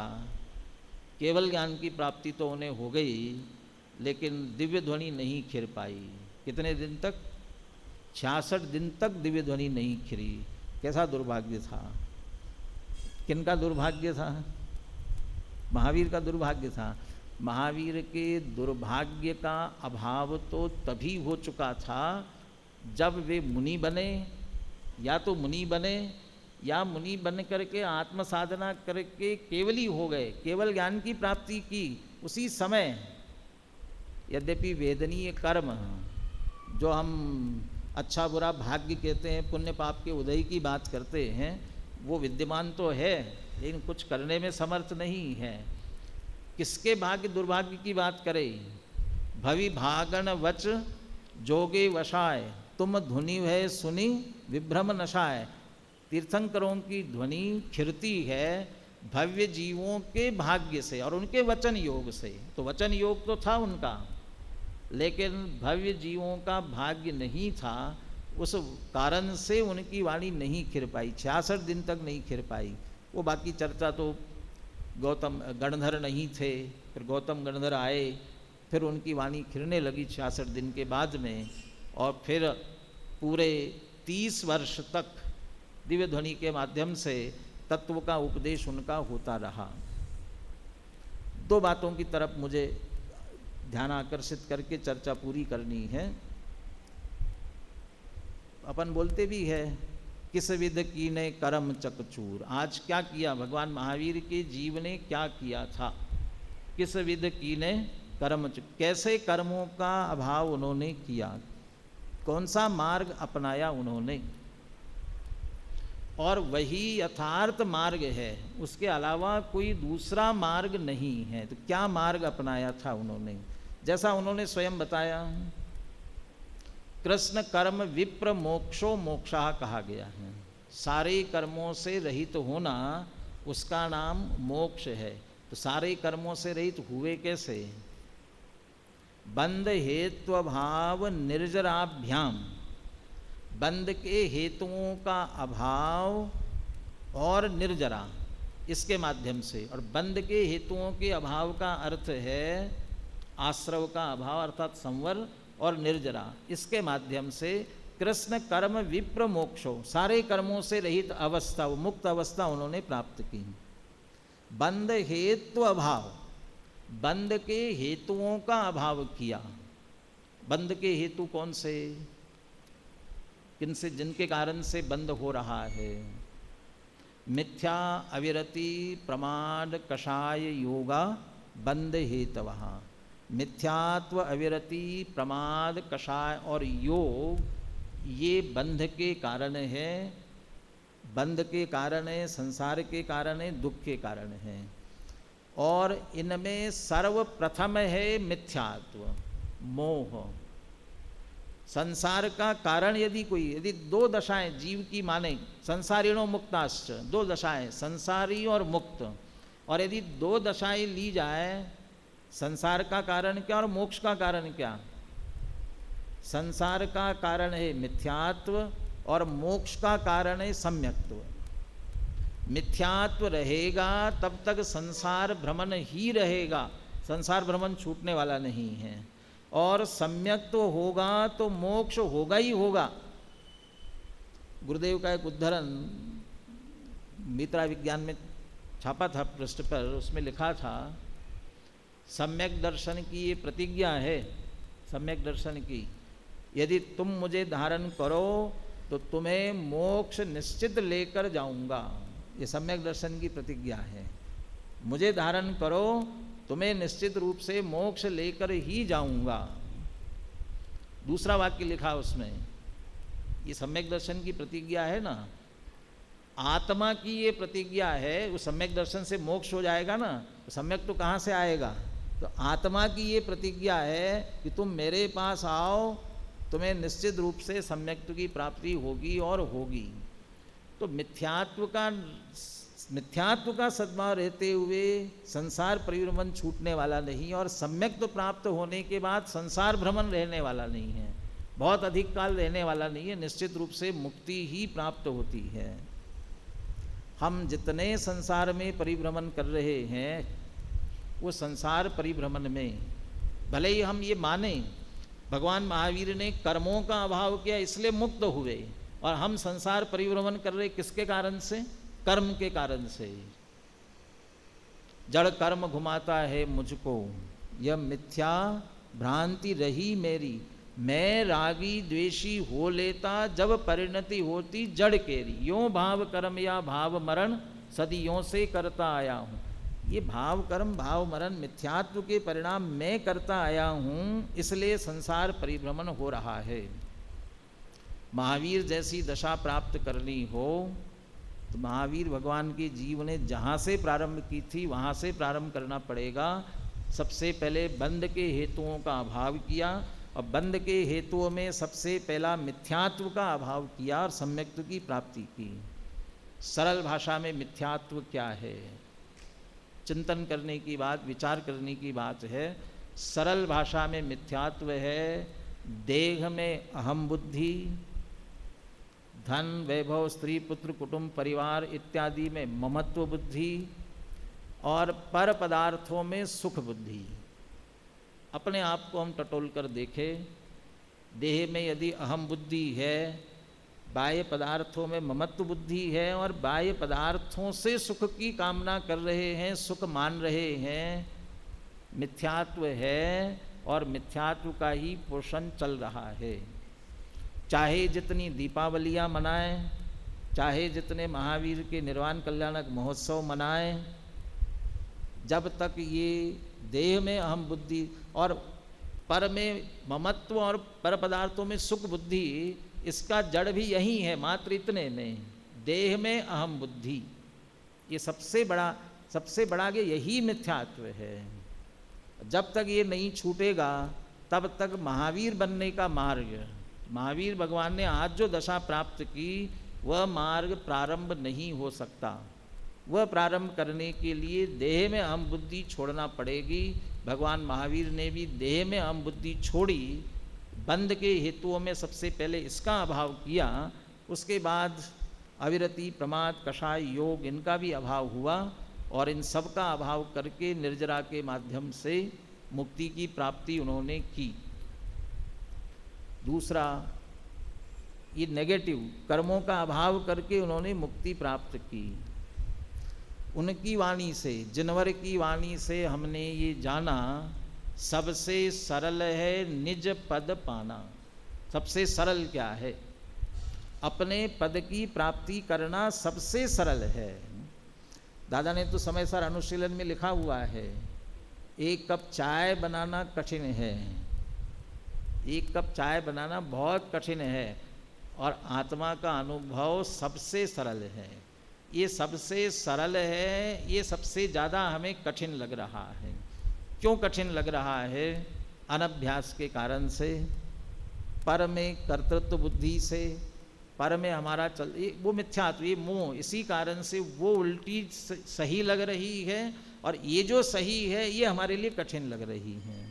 केवल ज्ञान की प्राप्ति तो उन्हें हो गई, लेकिन दिव्य ध्वनि नहीं खिर पाई। कितने दिन तक? 66 दिन तक दिव्य ध्वनि नहीं खिरी। कैसा दुर्भाग्य था? किनका दुर्भाग्य था? महावीर का दुर्भाग्य था। महावीर के दुर्भाग्य का अभाव तो तभी हो चुका था जब वे मुनि बने, या तो मुनि बने, या मुनि बन करके आत्म साधना करके केवली हो गए, केवल ज्ञान की प्राप्ति की उसी समय। यद्यपि वेदनीय कर्म, जो हम अच्छा बुरा भाग्य कहते हैं, पुण्य पाप के उदय की बात करते हैं, वो विद्यमान तो है, लेकिन कुछ करने में समर्थ नहीं है। किसके भाग्य दुर्भाग्य की बात करें? भवि भागन वच जोगे वशाय, तुम धुनि है सुनी विभ्रम नशाय। तीर्थंकरों की ध्वनि खिरती है भव्य जीवों के भाग्य से और उनके वचन योग से। तो वचन योग तो था उनका, लेकिन भव्य जीवों का भाग्य नहीं था, उस कारण से उनकी वाणी नहीं खिर पाई, 66 दिन तक नहीं खिर पाई। वो बाकी चर्चा तो गौतम गणधर नहीं थे, फिर गौतम गणधर आए, फिर उनकी वाणी खिरने लगी 66 दिन के बाद में, और फिर पूरे 30 वर्ष तक दिव्य ध्वनि के माध्यम से तत्व का उपदेश उनका होता रहा। दो बातों की तरफ मुझे ध्यान आकर्षित करके चर्चा पूरी करनी है। अपन बोलते भी है किस विध कीने कर्म चकचूर। आज क्या किया भगवान महावीर के जीव ने, क्या किया था? किस विध कीने कर्म, कैसे कर्मों का अभाव उन्होंने किया, कौन सा मार्ग अपनाया उन्होंने, और वही यथार्थ मार्ग है, उसके अलावा कोई दूसरा मार्ग नहीं है। तो क्या मार्ग अपनाया था उन्होंने? जैसा उन्होंने स्वयं बताया, कृष्ण कर्म विप्र मोक्षो मोक्षः कहा गया है। सारे कर्मों से रहित होना उसका नाम मोक्ष है। तो सारे कर्मों से रहित हुए कैसे? बंध हेत्व भाव निर्जराभ्याम, बंध के हेतुओं का अभाव और निर्जरा, इसके माध्यम से। और बंध के हेतुओं के अभाव का अर्थ है आश्रव का अभाव अर्थात संवर, और निर्जरा, इसके माध्यम से कृष्ण कर्म विप्र मोक्षो, सारे कर्मों से रहित अवस्था, वो मुक्त अवस्था उन्होंने प्राप्त की। बंध हेतु अभाव, बंध के हेतुओं का अभाव किया। बंध के हेतु कौन से? किनसे, जिनके कारण से बंध हो रहा है? मिथ्या अविरति प्रमाद कषाय योगा बंध हेतवः। मिथ्यात्व, अविरति, प्रमाद, कषाय और योग, ये बंध के कारण है। बंध के कारण है, संसार के कारण है, दुख के कारण है। और इनमें सर्वप्रथम है मिथ्यात्व, मोह। संसार का कारण यदि कोई, यदि दो दशाएं जीव की माने, संसारिणो मुक्ताश्च, दो दशाएं संसारी और मुक्त, और यदि दो दशाएं ली जाए, संसार का कारण क्या और मोक्ष का कारण क्या? संसार का कारण है मिथ्यात्व और मोक्ष का कारण है सम्यक्त्व। मिथ्यात्व रहेगा तब तक संसार भ्रमण ही रहेगा, संसार भ्रमण छूटने वाला नहीं है। और सम्यक्त्व होगा तो मोक्ष होगा ही होगा। गुरुदेव का एक उद्धरण मित्रा विज्ञान में छापा था पृष्ठ पर, उसमें लिखा था सम्यक दर्शन की ये प्रतिज्ञा है, सम्यक दर्शन की, यदि तुम मुझे धारण करो तो तुम्हें मोक्ष निश्चित लेकर जाऊंगा। ये सम्यक दर्शन की प्रतिज्ञा है, मुझे धारण करो तुम्हें निश्चित रूप से मोक्ष लेकर ही जाऊंगा। दूसरा वाक्य लिखा उसमें, ये सम्यक दर्शन की प्रतिज्ञा है ना, आत्मा की ये प्रतिज्ञा है। वो सम्यक दर्शन से मोक्ष हो जाएगा ना, तो सम्यक तो कहाँ से आएगा, तो आत्मा की ये प्रतिज्ञा है कि तुम मेरे पास आओ, तुम्हें निश्चित रूप से सम्यक्त्व की प्राप्ति होगी और होगी। तो मिथ्यात्व का सद्भाव रहते हुए संसार परिभ्रमण छूटने वाला नहीं, और सम्यक्त्व प्राप्त होने के बाद संसार भ्रमण रहने वाला नहीं है, बहुत अधिक काल रहने वाला नहीं है, निश्चित रूप से मुक्ति ही प्राप्त होती है। हम जितने संसार में परिभ्रमण कर रहे हैं, वो संसार परिभ्रमण में भले ही हम ये माने भगवान महावीर ने कर्मों का अभाव किया इसलिए मुक्त हुए, और हम संसार परिभ्रमण कर रहे किसके कारण से, कर्म के कारण से। जड़ कर्म घुमाता है मुझको, यह मिथ्या भ्रांति रही मेरी, मैं रागी द्वेषी हो लेता जब परिणति होती जड़ केरी, यों भाव कर्म या भाव मरण सदियों से करता आया हूँ। ये भाव कर्म भाव मरण मिथ्यात्व के परिणाम मैं करता आया हूँ, इसलिए संसार परिभ्रमण हो रहा है। महावीर जैसी दशा प्राप्त करनी हो तो महावीर भगवान के जीव ने जहाँ से प्रारंभ की थी वहाँ से प्रारंभ करना पड़ेगा। सबसे पहले बंध के हेतुओं का अभाव किया, और बंध के हेतुओं में सबसे पहला मिथ्यात्व का अभाव किया और सम्यक्त्व की प्राप्ति की। सरल भाषा में मिथ्यात्व क्या है, चिंतन करने की बात, विचार करने की बात है। सरल भाषा में मिथ्यात्व है देह में अहम बुद्धि, धन वैभव स्त्री पुत्र कुटुंब परिवार इत्यादि में ममत्व बुद्धि, और पर पदार्थों में सुख बुद्धि। अपने आप को हम टटोल कर देखें, देह में यदि अहम बुद्धि है, बाह्य पदार्थों में ममत्व बुद्धि है, और बाह्य पदार्थों से सुख की कामना कर रहे हैं, सुख मान रहे हैं, मिथ्यात्व है, और मिथ्यात्व का ही पोषण चल रहा है। चाहे जितनी दीपावलियाँ मनाएं, चाहे जितने महावीर के निर्वाण कल्याणक महोत्सव मनाएं, जब तक ये देह में अहम बुद्धि और पर में ममत्व और पर पदार्थों में सुख बुद्धि, इसका जड़ भी यही है, मात्र इतने में, देह में अहम बुद्धि। ये सबसे बड़ा के यही मिथ्यात्व है। जब तक ये नहीं छूटेगा तब तक महावीर बनने का मार्ग, महावीर भगवान ने आज जो दशा प्राप्त की, वह मार्ग प्रारंभ नहीं हो सकता। वह प्रारंभ करने के लिए देह में अहम बुद्धि छोड़ना पड़ेगी। भगवान महावीर ने भी देह में अहम बुद्धि छोड़ी, बंध के हेतुओं में सबसे पहले इसका अभाव किया, उसके बाद अविरति प्रमाद कषाय योग इनका भी अभाव हुआ, और इन सब का अभाव करके निर्जरा के माध्यम से मुक्ति की प्राप्ति उन्होंने की। दूसरा, ये नेगेटिव कर्मों का अभाव करके उन्होंने मुक्ति प्राप्त की। उनकी वाणी से, जिनवर की वाणी से हमने ये जाना, सबसे सरल है निज पद पाना। सबसे सरल क्या है? अपने पद की प्राप्ति करना सबसे सरल है। दादा ने तो समय सार अनुशीलन में लिखा हुआ है, एक कप चाय बनाना कठिन है, एक कप चाय बनाना बहुत कठिन है, और आत्मा का अनुभव सबसे सरल है। ये सबसे सरल है, ये सबसे ज़्यादा हमें कठिन लग रहा है। क्यों कठिन लग रहा है? अनभ्यास के कारण से, पर में कर्तृत्व बुद्धि से, पर में हमारा वो मिथ्यात्व, ये मोह, इसी कारण से वो उल्टी सही लग रही है, और ये जो सही है ये हमारे लिए कठिन लग रही है।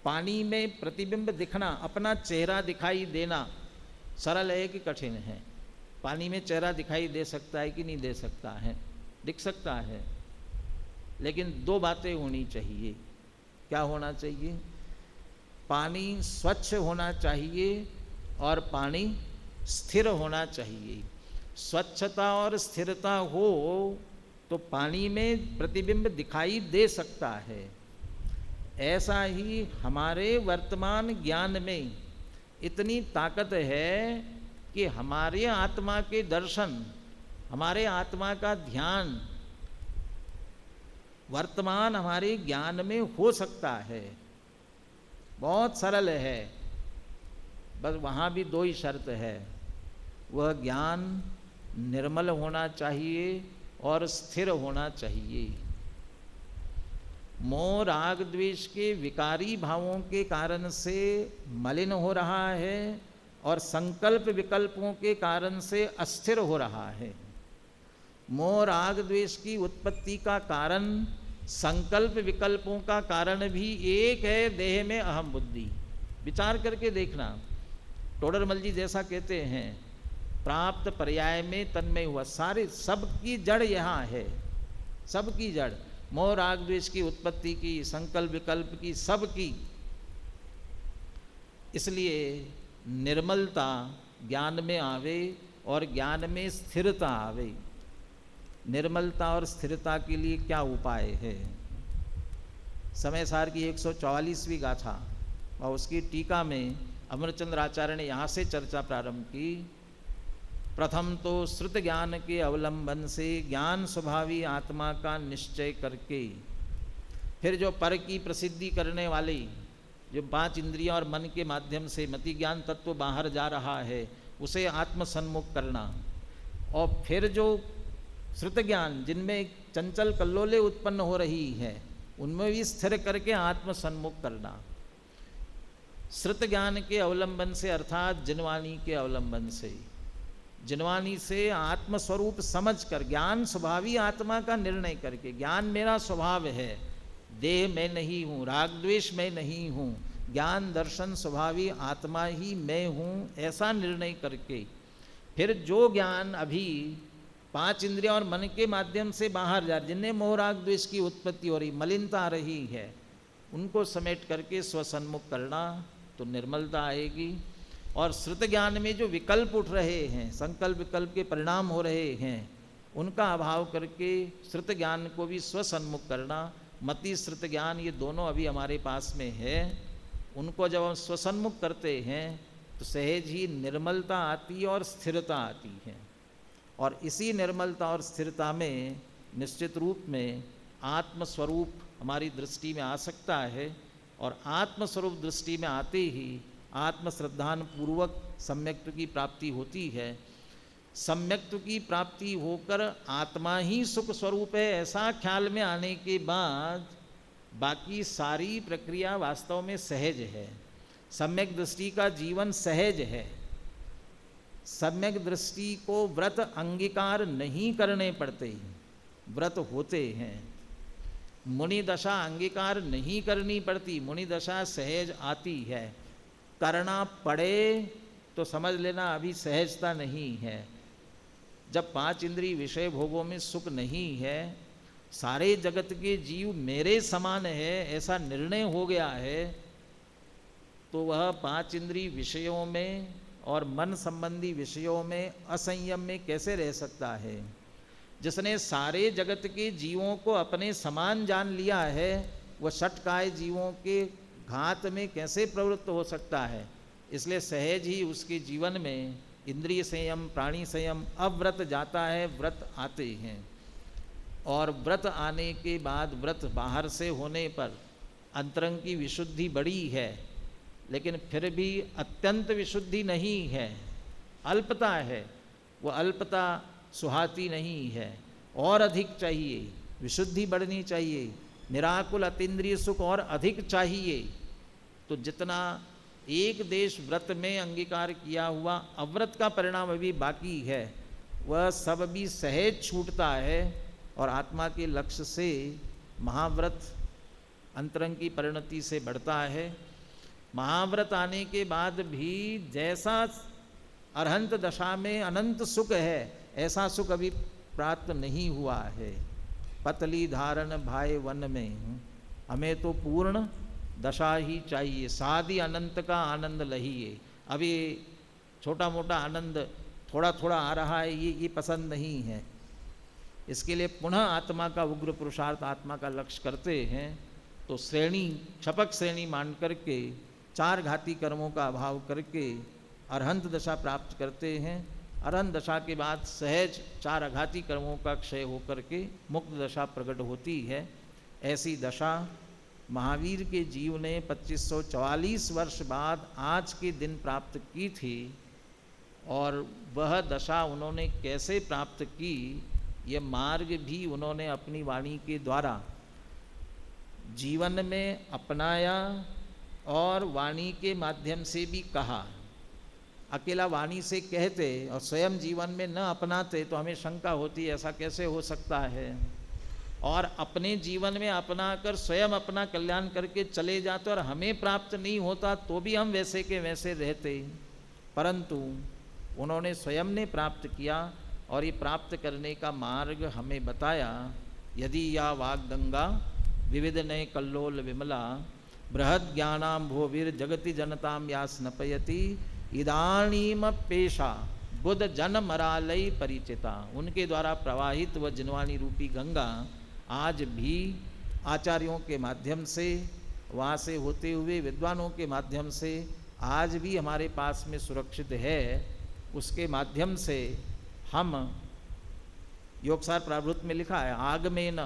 पानी में प्रतिबिंब दिखना, अपना चेहरा दिखाई देना सरल है कि कठिन है? पानी में चेहरा दिखाई दे सकता है कि नहीं दे सकता है? दिख सकता है, लेकिन दो बातें होनी चाहिए। क्या होना चाहिए? पानी स्वच्छ होना चाहिए और पानी स्थिर होना चाहिए। स्वच्छता और स्थिरता हो तो पानी में प्रतिबिंब दिखाई दे सकता है। ऐसा ही हमारे वर्तमान ज्ञान में इतनी ताकत है कि हमारे आत्मा के दर्शन, हमारे आत्मा का ध्यान वर्तमान हमारे ज्ञान में हो सकता है। बहुत सरल है, बस वहाँ भी दो ही शर्त है, वह ज्ञान निर्मल होना चाहिए और स्थिर होना चाहिए। मोह राग द्वेष के विकारी भावों के कारण से मलिन हो रहा है और संकल्प विकल्पों के कारण से अस्थिर हो रहा है। मोह राग द्वेष की उत्पत्ति का कारण, संकल्प विकल्पों का कारण भी एक है, देह में अहम बुद्धि। विचार करके देखना, टोडरमल जी जैसा कहते हैं, प्राप्त पर्याय में तन्मय हुआ। सारे सबकी जड़ यहाँ है, सबकी जड़, मोह राग द्वेष की उत्पत्ति की, संकल्प विकल्प की, सबकी। इसलिए निर्मलता ज्ञान में आवे और ज्ञान में स्थिरता आवे। निर्मलता और स्थिरता के लिए क्या उपाय है? समय सार की 144वीं गाथा और उसकी टीका में अमरचंद्र आचार्य ने यहाँ से चर्चा प्रारंभ की। प्रथम तो श्रुत ज्ञान के अवलंबन से ज्ञान स्वभावी आत्मा का निश्चय करके, फिर जो पर की प्रसिद्धि करने वाली जो 5 इंद्रियां और मन के माध्यम से मति ज्ञान तत्व बाहर जा रहा है उसे आत्मसन्मुख करना, और फिर जो श्रुत ज्ञान जिनमें चंचल कल्लोले उत्पन्न हो रही है उनमें भी स्थिर करके आत्मसन्मुख करना। श्रुत ज्ञान के अवलंबन से अर्थात जिनवाणी के अवलंबन से, जिनवाणी से आत्मस्वरूप समझकर ज्ञान स्वभावी आत्मा का निर्णय करके, ज्ञान मेरा स्वभाव है, देह मैं नहीं हूँ, राग द्वेष मैं नहीं हूँ, ज्ञान दर्शन स्वभावी आत्मा ही मैं हूँ, ऐसा निर्णय करके फिर जो ज्ञान अभी 5 इंद्रियों और मन के माध्यम से बाहर जा, जिनमें मोह राग द्वेष की उत्पत्ति हो रही, मलिनता आ रही है, उनको समेट करके स्वसन्मुख करना तो निर्मलता आएगी। और श्रुत ज्ञान में जो विकल्प उठ रहे हैं, संकल्प विकल्प के परिणाम हो रहे हैं, उनका अभाव करके श्रुत ज्ञान को भी स्वसन्मुख करना। मति श्रुत ज्ञान ये दोनों अभी हमारे पास में है, उनको जब हम स्वसन्मुख करते हैं तो सहज ही निर्मलता आती है और स्थिरता आती है। और इसी निर्मलता और स्थिरता में निश्चित रूप में आत्मस्वरूप हमारी दृष्टि में आ सकता है, और आत्मस्वरूप दृष्टि में आते ही आत्मश्रद्धान पूर्वक सम्यक्त्व की प्राप्ति होती है। सम्यक्त्व की प्राप्ति होकर आत्मा ही सुख स्वरूप है ऐसा ख्याल में आने के बाद बाकी सारी प्रक्रिया वास्तव में सहज है। सम्यक दृष्टि का जीवन सहज है। सम्यक दृष्टि को व्रत अंगीकार नहीं करने पड़ते, व्रत होते हैं। मुनि दशा अंगीकार नहीं करनी पड़ती, मुनि दशा सहज आती है। करना पड़े तो समझ लेना अभी सहजता नहीं है। जब 5 इंद्रिय विषय भोगों में सुख नहीं है, सारे जगत के जीव मेरे समान है ऐसा निर्णय हो गया है, तो वह 5 इंद्रिय विषयों में और मन संबंधी विषयों में असंयम में कैसे रह सकता है? जिसने सारे जगत के जीवों को अपने समान जान लिया है, वह षटकाय जीवों के घात में कैसे प्रवृत्त हो सकता है? इसलिए सहज ही उसके जीवन में इंद्रिय संयम, प्राणी संयम, अव्रत जाता है, व्रत आते हैं। और व्रत आने के बाद, व्रत बाहर से होने पर अंतरंग की विशुद्धि बड़ी है, लेकिन फिर भी अत्यंत विशुद्धि नहीं है, अल्पता है। वो अल्पता सुहाती नहीं है, और अधिक चाहिए, विशुद्धि बढ़नी चाहिए, निराकुल अतीन्द्रिय सुख और अधिक चाहिए। तो जितना एक देश व्रत में अंगीकार किया हुआ अव्रत का परिणाम अभी बाकी है, वह सब भी सहज छूटता है और आत्मा के लक्ष्य से महाव्रत अंतरंग की परिणति से बढ़ता है। महाव्रत आने के बाद भी जैसा अरहंत दशा में अनंत सुख है, ऐसा सुख अभी प्राप्त नहीं हुआ है। पतली धारण भाई वन में, हमें तो पूर्ण दशा ही चाहिए, सादी अनंत का आनंद लहिए। अभी छोटा मोटा आनंद थोड़ा थोड़ा आ रहा है, ये पसंद नहीं है। इसके लिए पुनः आत्मा का उग्र पुरुषार्थ, आत्मा का लक्ष्य करते हैं तो श्रेणी, क्षपक श्रेणी मान करके 4 घाती कर्मों का अभाव करके अरहंत दशा प्राप्त करते हैं। अरहंत दशा के बाद सहज 4 आघाती कर्मों का क्षय होकर के मुक्त दशा प्रकट होती है। ऐसी दशा महावीर के जीव ने 2544 वर्ष बाद आज के दिन प्राप्त की थी। और वह दशा उन्होंने कैसे प्राप्त की, यह मार्ग भी उन्होंने अपनी वाणी के द्वारा जीवन में अपनाया और वाणी के माध्यम से भी कहा। अकेला वाणी से कहते और स्वयं जीवन में न अपनाते तो हमें शंका होती है, ऐसा कैसे हो सकता है। और अपने जीवन में अपनाकर स्वयं अपना कल्याण करके चले जाते और हमें प्राप्त नहीं होता तो भी हम वैसे के वैसे रहते। परंतु उन्होंने स्वयं ने प्राप्त किया और ये प्राप्त करने का मार्ग हमें बताया। यदि या वाग्दंगा विविध नय कल्लोल विमला बृहद ज्ञानाम भोवीर जगति जनताम या स्नपयति इदानीम पेशा बुद्ध जन मरालय परिचिता। उनके द्वारा प्रवाहित व जिनवाणी रूपी गंगा आज भी आचार्यों के माध्यम से, वहाँ से होते हुए विद्वानों के माध्यम से आज भी हमारे पास में सुरक्षित है। उसके माध्यम से हम, योगसार प्रावृत्त में लिखा है, आगमेन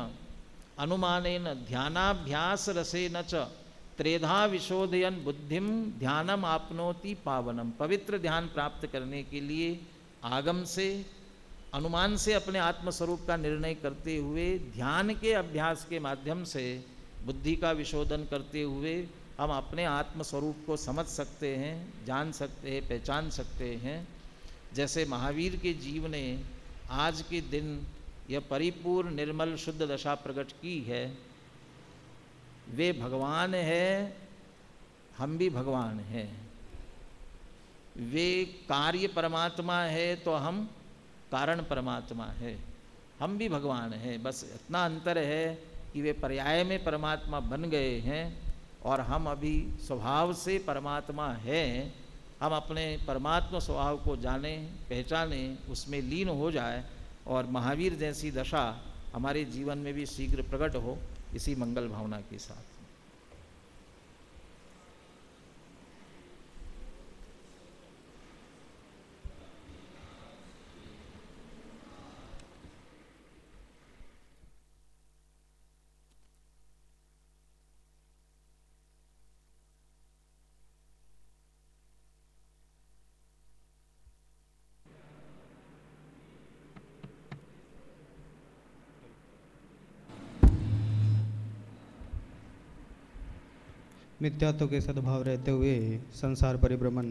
अनुमानेन ध्यानाभ्यास रसेन च त्रेधा विशोधयन बुद्धिम ध्यानम आपनोति पावनम। पवित्र ध्यान प्राप्त करने के लिए आगम से, अनुमान से अपने आत्मस्वरूप का निर्णय करते हुए, ध्यान के अभ्यास के माध्यम से बुद्धि का विशोधन करते हुए हम अपने आत्मस्वरूप को समझ सकते हैं, जान सकते हैं, पहचान सकते हैं। जैसे महावीर के जीव ने आज के दिन यह परिपूर्ण निर्मल शुद्ध दशा प्रकट की है। वे भगवान है, हम भी भगवान हैं। वे कार्य परमात्मा है तो हम कारण परमात्मा है। हम भी भगवान हैं, बस इतना अंतर है कि वे पर्याय में परमात्मा बन गए हैं और हम अभी स्वभाव से परमात्मा हैं। हम अपने परमात्मा स्वभाव को जानें, पहचानें, उसमें लीन हो जाए और महावीर जैसी दशा हमारे जीवन में भी शीघ्र प्रकट हो, इसी मंगल भावना के साथ। मिथ्यात्व के सद्भाव रहते हुए संसार परिभ्रमण